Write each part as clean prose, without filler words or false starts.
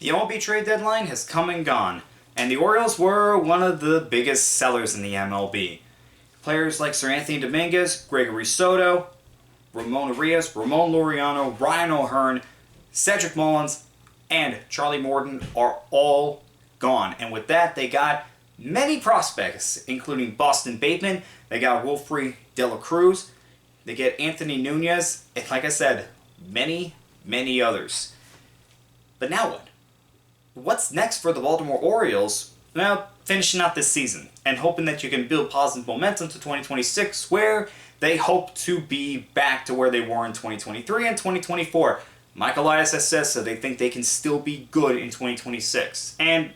The MLB trade deadline has come and gone, and the Orioles were one of the biggest sellers in the MLB. Players like Sir Anthony Dominguez, Gregory Soto, Ramon Arias, Ramon Laureano, Ryan O'Hearn, Cedric Mullins, and Charlie Morton are all gone. And with that, they got many prospects, including Boston Bateman. They got Wilfrey De La Cruz. They get Anthony Nunez, and like I said, many, many others. But now what? What's next for the Baltimore Orioles? Well, finishing out this season and hoping that you can build positive momentum to 2026, where they hope to be back to where they were in 2023 and 2024. Mike Elias has said so. They think they can still be good in 2026. And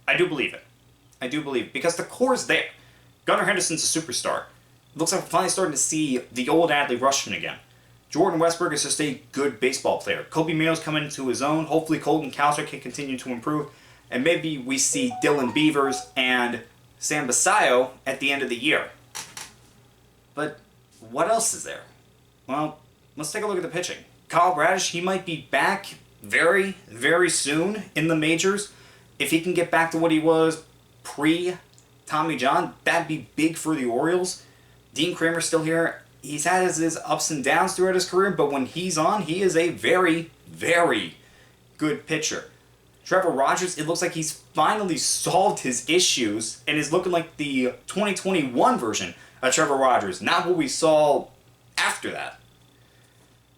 I do believe it. I do believe it because the core is there. Gunnar Henderson's a superstar. It looks like we're finally starting to see the old Adley Rutschman again. Jordan Westburg is just a good baseball player. Kobe Mayo's coming into his own. Hopefully Colton Cowser can continue to improve. And maybe we see Dylan Beavers and Sam Basayo at the end of the year. But what else is there? Well, let's take a look at the pitching. Kyle Bradish, he might be back very, very soon in the majors. If he can get back to what he was pre-Tommy John, that'd be big for the Orioles. Dean Kramer's still here. He's had his ups and downs throughout his career, but when he's on, he is a very, very good pitcher. Trevor Rogers, it looks like he's finally solved his issues and is looking like the 2021 version of Trevor Rogers, not what we saw after that.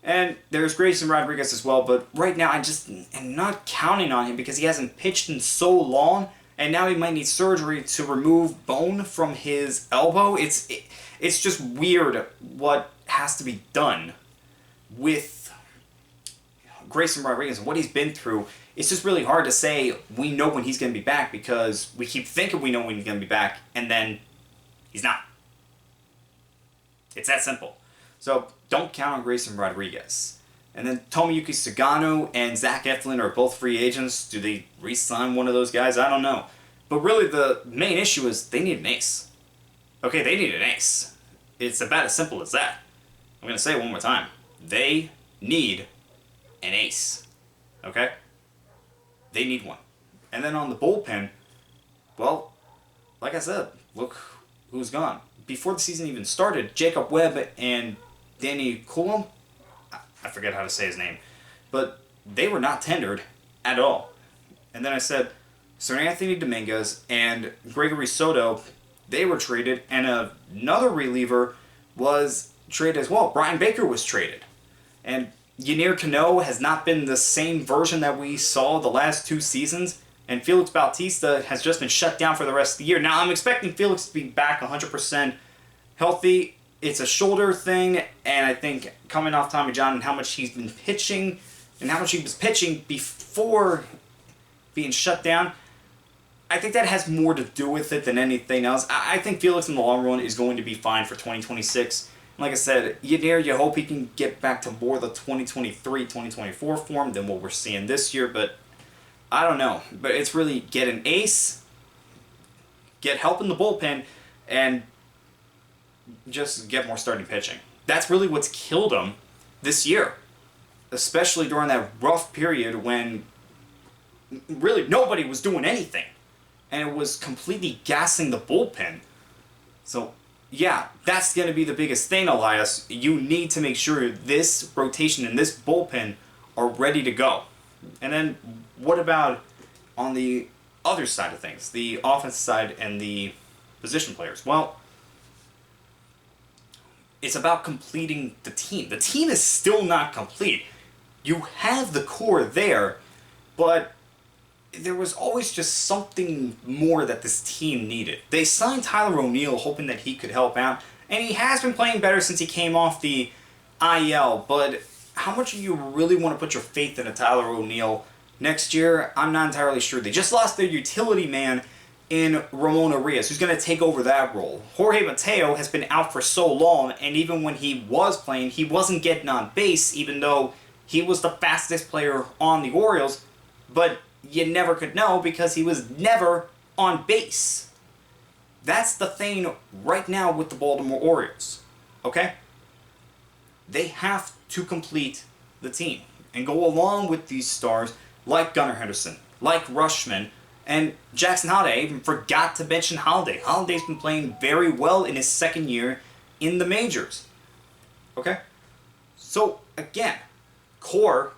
And there's Grayson Rodriguez as well, but right now I just am not counting on him because he hasn't pitched in so long, and now he might need surgery to remove bone from his elbow. It's just weird what has to be done with Grayson Rodriguez and what he's been through. It's just really hard to say we know when he's going to be back because we keep thinking we know when he's going to be back, and then he's not. It's that simple. So don't count on Grayson Rodriguez. And then Tomoyuki Sugano and Zach Eflin are both free agents. Do they re-sign one of those guys? I don't know. But really the main issue is they need an ace. Okay, they need an ace. It's about as simple as that. I'm going to say it one more time. They need an ace. Okay? They need one. And then on the bullpen, well, like I said, look who's gone. Before the season even started, Jacob Webb and Danny Coulomb, I forget how to say his name, but they were not tendered at all. And then I said, Sir Anthony Dominguez and Gregory Soto, they were traded, and another reliever was traded as well. Brian Baker was traded. And Yennier Cano has not been the same version that we saw the last two seasons, and Felix Bautista has just been shut down for the rest of the year. Now, I'm expecting Felix to be back 100% healthy. It's a shoulder thing, and I think coming off Tommy John and how much he's been pitching, and how much he was pitching before being shut down, I think that has more to do with it than anything else. I think Felix in the long run is going to be fine for 2026. And like I said, you hope he can get back to more the 2023, 2024 form than what we're seeing this year, but I don't know. But it's really get an ace, get help in the bullpen, and just get more starting pitching. That's really what's killed him this year, especially during that rough period when really nobody was doing anything, and it was completely gassing the bullpen. So yeah, that's going to be the biggest thing, Elias. You need to make sure this rotation and this bullpen are ready to go. And then what about on the other side of things, the offense side and the position players? Well, it's about completing the team. The team is still not complete. You have the core there, but there was always just something more that this team needed. They signed Tyler O'Neill hoping that he could help out, and he has been playing better since he came off the IL, but how much do you really want to put your faith in a Tyler O'Neill next year? I'm not entirely sure. They just lost their utility man in Ramon Arias, who's going to take over that role. Jorge Mateo has been out for so long, and even when he was playing, he wasn't getting on base, even though he was the fastest player on the Orioles, but you never could know because he was never on base. That's the thing right now with the Baltimore Orioles, okay? They have to complete the team and go along with these stars like Gunnar Henderson, like Rushman, and Jackson Holliday. I even forgot to mention Holliday. Holliday's been playing very well in his second year in the majors. Okay? So, again, core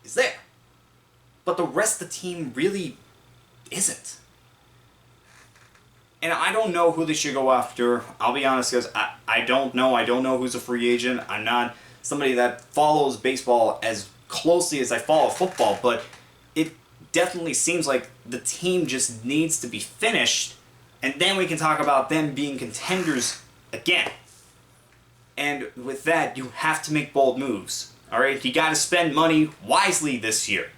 is there. But the rest of the team really isn't. And I don't know who they should go after. I'll be honest, guys. I don't know. I don't know who's a free agent. I'm not somebody that follows baseball as closely as I follow football, but it definitely seems like the team just needs to be finished, and then we can talk about them being contenders again. And with that, you have to make bold moves. Alright? You got to spend money wisely this year.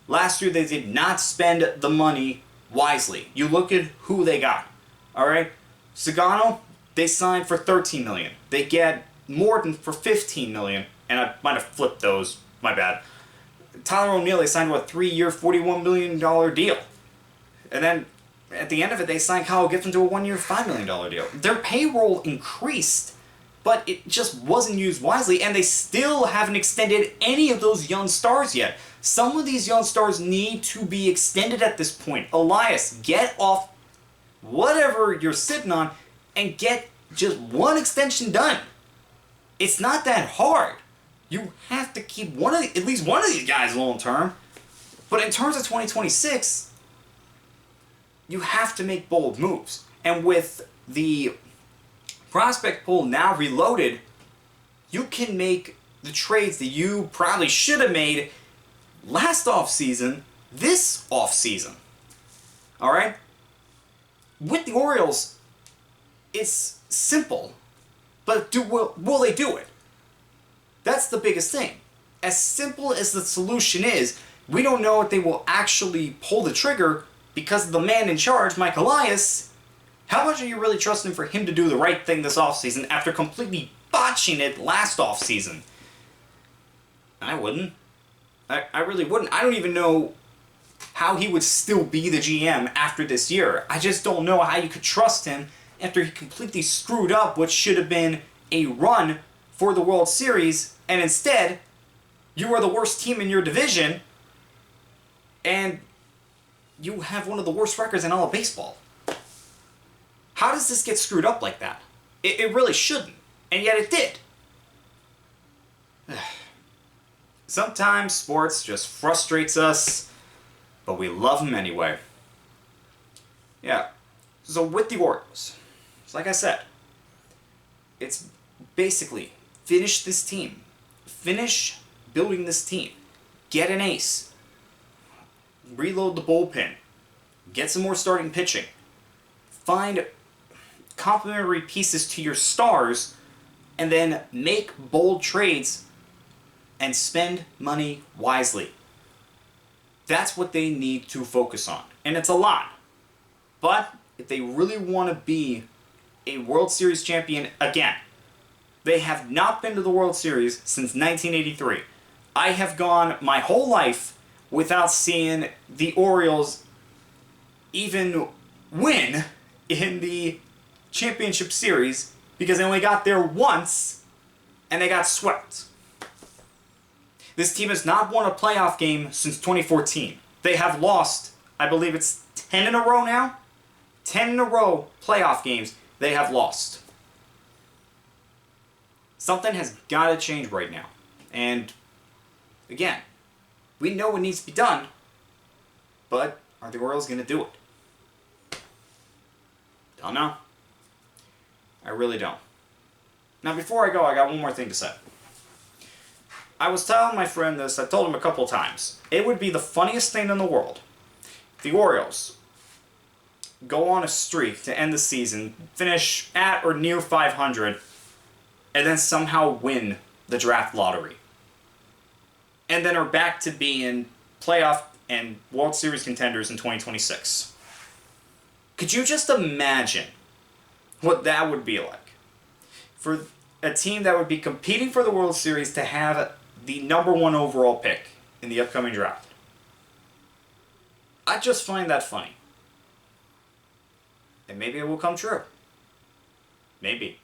Last year, they did not spend the money wisely. You look at who they got. Alright? Sagano, they signed for $13 million. They get Morton for $15 million. And I might have flipped those. My bad. Tyler O'Neill, they signed a 3-year, $41 million deal. And then, at the end of it, they signed Kyle Gibson to a 1-year, $5 million deal. Their payroll increased, but it just wasn't used wisely, and they still haven't extended any of those young stars yet. Some of these young stars need to be extended at this point. Elias, get off whatever you're sitting on and get just one extension done. It's not that hard. You have to keep at least one of these guys long term. But in terms of 2026, you have to make bold moves. And with the prospect pool now reloaded, you can make the trades that you probably should have made last offseason, this offseason. Alright? With the Orioles, it's simple. But will they do it? That's the biggest thing. As simple as the solution is, we don't know if they will actually pull the trigger because of the man in charge, Mike Elias. How much are you really trusting for him to do the right thing this offseason after completely botching it last offseason? I wouldn't. I really wouldn't. I don't even know how he would still be the GM after this year. I just don't know how you could trust him after he completely screwed up what should have been a run for the World Series, and instead, you are the worst team in your division, and you have one of the worst records in all of baseball. How does this get screwed up like that? It really shouldn't, and yet it did. Sometimes sports just frustrates us, but we love them anyway. Yeah, so with the Orioles, like I said, it's basically finish this team. Finish building this team. Get an ace. Reload the bullpen. Get some more starting pitching. Find complementary pieces to your stars, and then make bold trades and spend money wisely. That's what they need to focus on. And it's a lot. But if they really want to be a World Series champion again, they have not been to the World Series since 1983. I have gone my whole life without seeing the Orioles even win in the championship series because they only got there once and they got swept. This team has not won a playoff game since 2014. They have lost, I believe it's 10 in a row now? 10 in a row playoff games they have lost. Something has got to change right now. And, again, we know what needs to be done, but are the Orioles going to do it? Don't know. I really don't. Now, before I go, I got one more thing to say. I was telling my friend this, I told him a couple times. It would be the funniest thing in the world if the Orioles go on a streak to end the season, finish at or near 500, and then somehow win the draft lottery. And then are back to being playoff and World Series contenders in 2026. Could you just imagine what that would be like? For a team that would be competing for the World Series to have the #1 overall pick in the upcoming draft. I just find that funny. And maybe it will come true. Maybe.